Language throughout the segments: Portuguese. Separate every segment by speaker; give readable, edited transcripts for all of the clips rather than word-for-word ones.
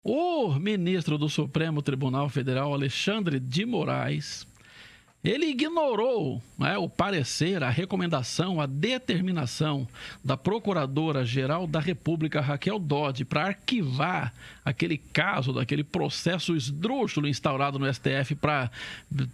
Speaker 1: O ministro do Supremo Tribunal Federal, Alexandre de Moraes, ele ignorou, né, o parecer, a recomendação, a determinação da Procuradora-Geral da República, Raquel Dodge, para arquivar aquele caso, daquele processo esdrúxulo instaurado no STF para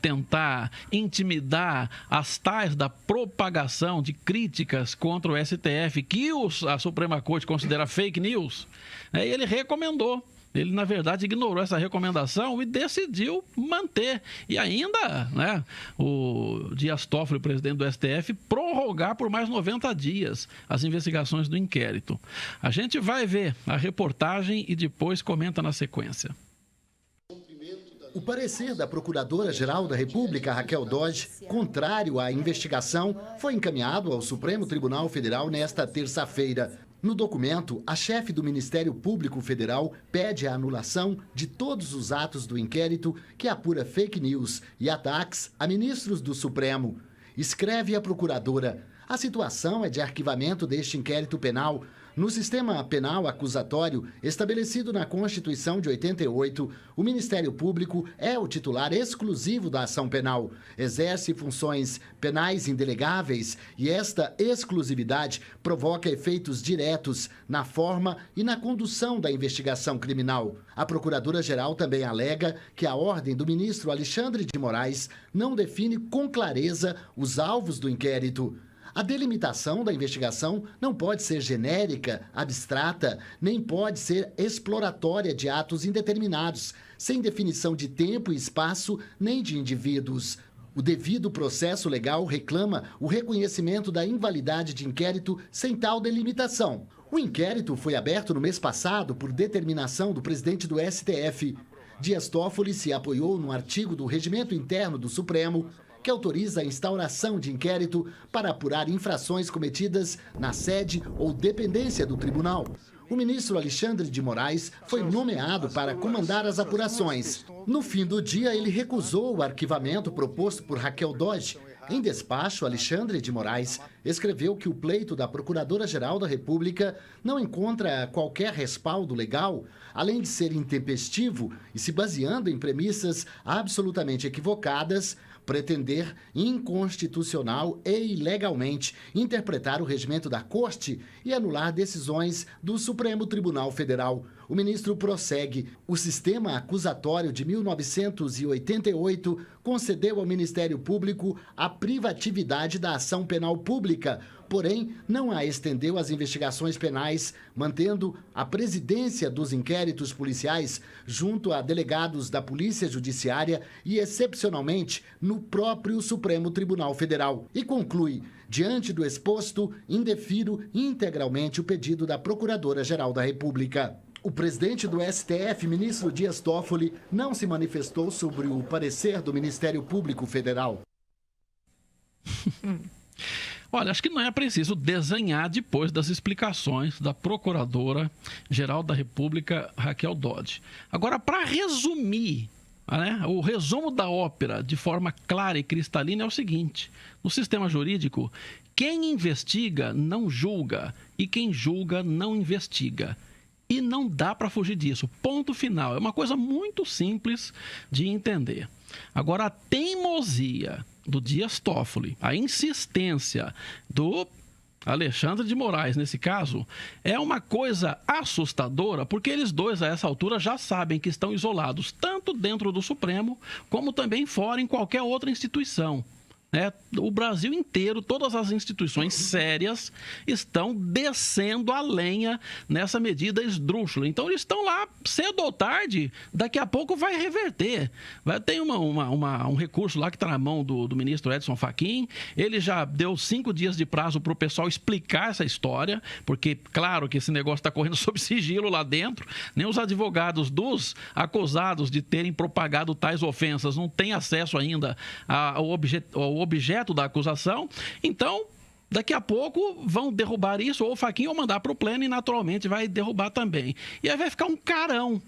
Speaker 1: tentar intimidar as tais da propagação de críticas contra o STF, que a Suprema Corte considera fake news. Ele recomendou. Ele, na verdade, ignorou essa recomendação e decidiu manter. E ainda, né, o Dias Toffoli, presidente do STF, prorrogar por mais 90 dias as investigações do inquérito. A gente vai ver a reportagem e depois comenta na sequência.
Speaker 2: O parecer da Procuradora-Geral da República, Raquel Dodge, contrário à investigação, foi encaminhado ao Supremo Tribunal Federal nesta terça-feira. No documento, a chefe do Ministério Público Federal pede a anulação de todos os atos do inquérito que apura fake news e ataques a ministros do Supremo. Escreve a procuradora: a situação é de arquivamento deste inquérito penal. No sistema penal acusatório estabelecido na Constituição de 88, o Ministério Público é o titular exclusivo da ação penal, exerce funções penais indelegáveis e esta exclusividade provoca efeitos diretos na forma e na condução da investigação criminal. A Procuradora-Geral também alega que a ordem do ministro Alexandre de Moraes não define com clareza os alvos do inquérito. A delimitação da investigação não pode ser genérica, abstrata, nem pode ser exploratória de atos indeterminados, sem definição de tempo e espaço nem de indivíduos. O devido processo legal reclama o reconhecimento da invalidade de inquérito sem tal delimitação. O inquérito foi aberto no mês passado por determinação do presidente do STF. Dias Toffoli se apoiou no artigo do Regimento Interno do Supremo, que autoriza a instauração de inquérito para apurar infrações cometidas na sede ou dependência do tribunal. O ministro Alexandre de Moraes foi nomeado para comandar as apurações. No fim do dia, ele recusou o arquivamento proposto por Raquel Dodge. Em despacho, Alexandre de Moraes escreveu que o pleito da Procuradora-Geral da República não encontra qualquer respaldo legal, além de ser intempestivo e se baseando em premissas absolutamente equivocadas, pretender inconstitucional e ilegalmente interpretar o regimento da Corte e anular decisões do Supremo Tribunal Federal. O ministro prossegue: o sistema acusatório de 1988 concedeu ao Ministério Público a privatividade da ação penal pública, porém não a estendeu às investigações penais, mantendo a presidência dos inquéritos policiais junto a delegados da Polícia Judiciária e, excepcionalmente, no próprio Supremo Tribunal Federal. E conclui: diante do exposto, indefiro integralmente o pedido da Procuradora-Geral da República. O presidente do STF, ministro Dias Toffoli, não se manifestou sobre o parecer do Ministério Público Federal.
Speaker 1: Olha, acho que não é preciso desenhar depois das explicações da Procuradora-Geral da República, Raquel Dodge. Agora, para resumir, né, o resumo da ópera de forma clara e cristalina é o seguinte: no sistema jurídico, quem investiga não julga e quem julga não investiga. E não dá para fugir disso. Ponto final. É uma coisa muito simples de entender. Agora, a teimosia do Dias Toffoli, a insistência do Alexandre de Moraes, nesse caso, é uma coisa assustadora, porque eles dois, a essa altura, já sabem que estão isolados, tanto dentro do Supremo, como também fora em qualquer outra instituição. O Brasil inteiro, todas as instituições sérias estão descendo a lenha nessa medida esdrúxula. Então, eles estão lá cedo ou tarde, daqui a pouco vai reverter. Tem um recurso lá que está na mão do ministro Edson Fachin. Ele já deu 5 dias de prazo para o pessoal explicar essa história, porque, claro, que esse negócio está correndo sob sigilo lá dentro. Nem os advogados dos acusados de terem propagado tais ofensas não têm acesso ainda ao objeto da acusação. Então, daqui a pouco vão derrubar isso, ou o Fachin ou mandar para o pleno, e naturalmente vai derrubar também. E aí vai ficar um carão.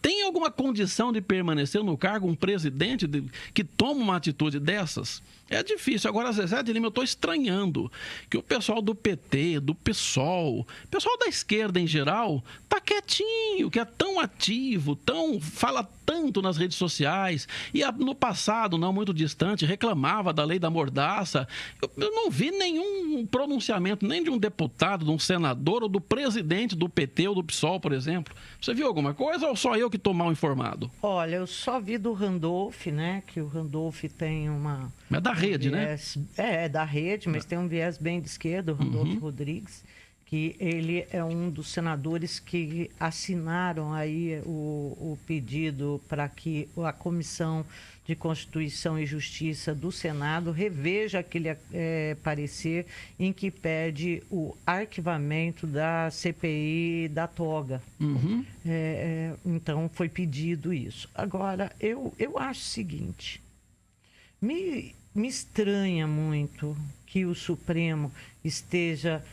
Speaker 1: Tem alguma condição de permanecer no cargo um presidente que toma uma atitude dessas? É difícil. Agora, Zezé de Lima, eu estou estranhando que o pessoal do PT, do PSOL, pessoal da esquerda em geral, tá quietinho, que é tão ativo, fala tanto nas redes sociais, e no passado, não muito distante, reclamava da lei da mordaça. Eu não vi nenhum pronunciamento, nem de um deputado, de um senador, ou do presidente do PT ou do PSOL, por exemplo. Você viu alguma coisa ou só eu que estou mal informado?
Speaker 3: Olha, eu só vi do Randolph, né? Que o Randolph tem uma...
Speaker 1: É da rede,
Speaker 3: viés, né? É da rede, mas tem um viés bem de esquerda, o Randolph Rodrigues, que ele é um dos senadores que assinaram aí o pedido para que a Comissão de Constituição e Justiça do Senado reveja aquele parecer em que pede o arquivamento da CPI da toga. Então, foi pedido isso. Agora, eu acho o seguinte, me estranha muito que o Supremo esteja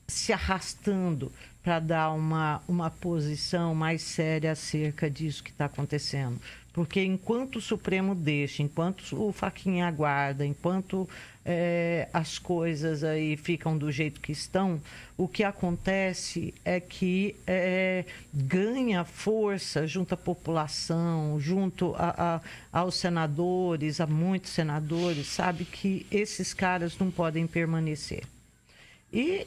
Speaker 3: se arrastando para dar uma posição mais séria acerca disso que está acontecendo. Porque enquanto o Supremo deixa, enquanto o Fachin aguarda, enquanto as coisas aí ficam do jeito que estão, o que acontece é que ganha força junto à população, junto aos senadores, a muitos senadores, sabe que esses caras não podem permanecer. E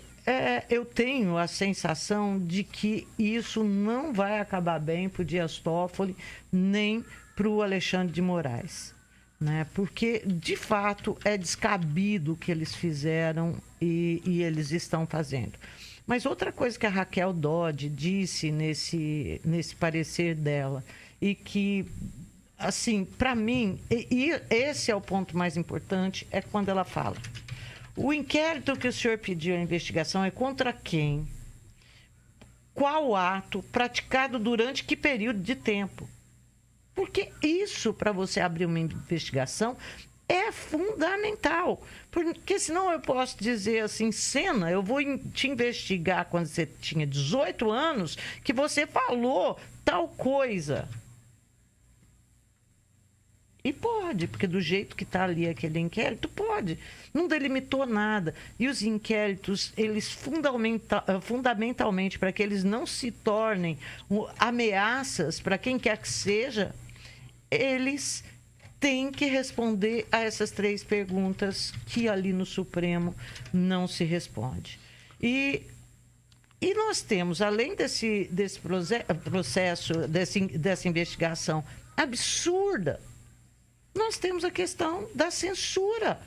Speaker 3: eu tenho a sensação de que isso não vai acabar bem para o Dias Toffoli, nem para o Alexandre de Moraes, né? Porque, de fato, é descabido o que eles fizeram e eles estão fazendo. Mas outra coisa que a Raquel Dodge disse nesse parecer dela, e que, assim, para mim, e esse é o ponto mais importante, é quando ela fala: o inquérito que o senhor pediu a investigação é contra quem? Qual ato? Praticado durante que período de tempo? Porque isso, para você abrir uma investigação, é fundamental. Porque senão eu posso dizer assim, Sena, eu vou te investigar quando você tinha 18 anos, que você falou tal coisa. E pode, porque do jeito que está ali aquele inquérito, pode. Não delimitou nada. E os inquéritos, eles fundamentalmente, para que eles não se tornem ameaças para quem quer que seja, eles têm que responder a essas 3 perguntas que ali no Supremo não se responde. E nós temos, além desse processo, dessa investigação absurda, nós temos a questão da censura.